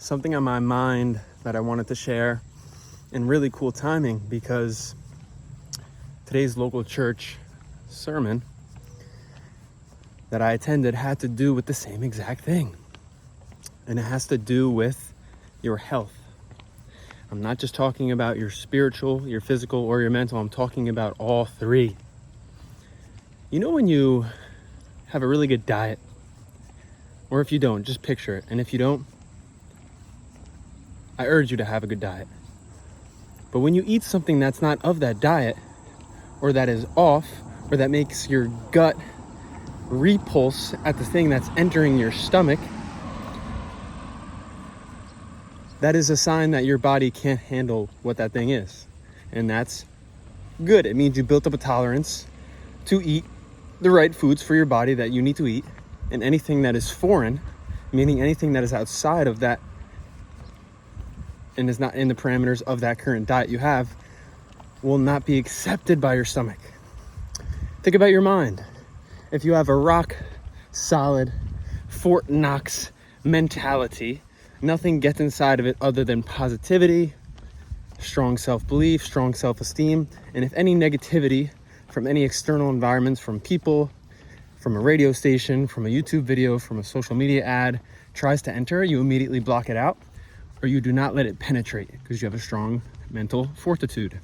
something on my mind that I wanted to share, and really cool timing because today's local church sermon that I attended had to do with the same exact thing. And it has to do with your health. I'm not just talking about your spiritual, your physical, or your mental. I'm talking about all three. You know when you have a really good diet, or if you don't, just picture it. And if you don't, I urge you to have a good diet. But when you eat something that's not of that diet, or that is off, or that makes your gut repulse at the thing that's entering your stomach, that is a sign that your body can't handle what that thing is. And that's good. It means you built up a tolerance to eat the right foods for your body that you need to eat. And anything that is foreign, meaning anything that is outside of that and is not in the parameters of that current diet you have, will not be accepted by your stomach. Think about your mind. If you have a rock solid Fort Knox mentality, nothing gets inside of it other than positivity, strong self-belief, strong self-esteem. And if any negativity from any external environments, from people, from a radio station, from a YouTube video, from a social media ad tries to enter, you immediately block it out, or you do not let it penetrate because you have a strong mental fortitude.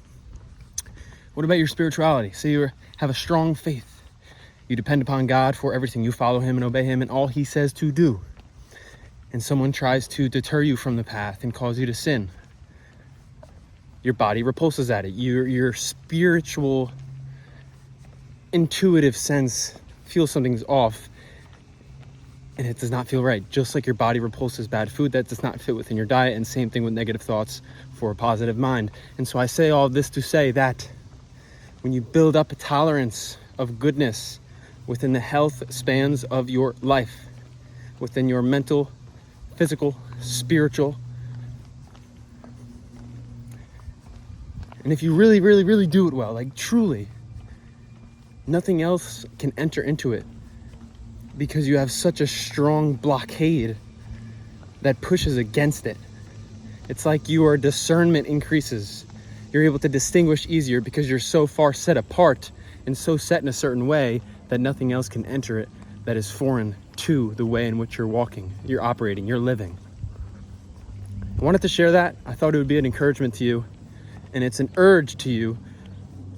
What about your spirituality? Say you have a strong faith. You depend upon God for everything. You follow him and obey him in all he says to do. And someone tries to deter you from the path and cause you to sin. Your body repulses at it. Your spiritual, intuitive sense feels something's off and it does not feel right. Just like your body repulses bad food that does not fit within your diet, and same thing with negative thoughts for a positive mind. And so I say all this to say that when you build up a tolerance of goodness within the health spans of your life, within your mental, physical, spiritual, and if you really, really, really do it well, like truly, nothing else can enter into it because you have such a strong blockade that pushes against it. It's like your discernment increases. You're able to distinguish easier because you're so far set apart and so set in a certain way that nothing else can enter it that is foreign to the way in which you're walking, you're operating, you're living. I wanted to share that. I thought it would be an encouragement to you, and it's an urge to you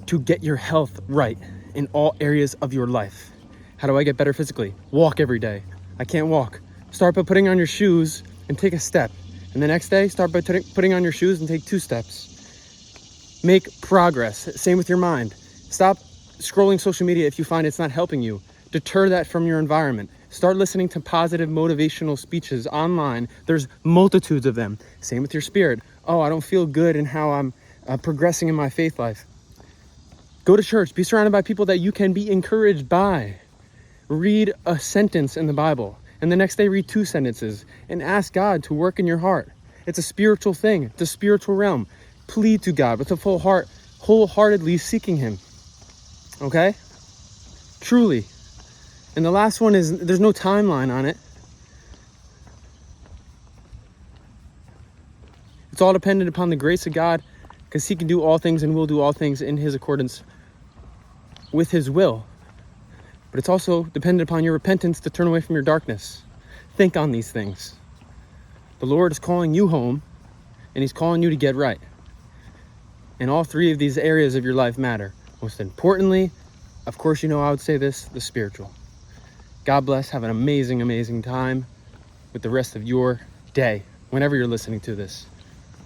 to get your health right in all areas of your life. How do I get better physically? Walk every day. I can't walk. Start by putting on your shoes and take a step. And the next day, start by putting on your shoes and take 2 steps. Make progress. Same with your mind. Stop scrolling social media if you find it's not helping you. Deter that from your environment. Start listening to positive motivational speeches online. There's multitudes of them. Same with your spirit. Oh, I don't feel good in how I'm progressing in my faith life. Go to church. Be surrounded by people that you can be encouraged by. Read a sentence in the Bible, and the next day read 2 sentences, and ask God to work in your heart. It's a spiritual thing. It's a spiritual realm. Plead to God with a full heart, wholeheartedly seeking him. Okay? Truly. And the last one is, there's no timeline on it. It's all dependent upon the grace of God, because he can do all things and will do all things in his accordance with his will. But it's also dependent upon your repentance to turn away from your darkness. Think on these things. The Lord is calling you home, and he's calling you to get right. And all 3 of these areas of your life matter. Most importantly, of course, you know I would say this, the spiritual. God bless. Have an amazing, amazing time with the rest of your day, whenever you're listening to this.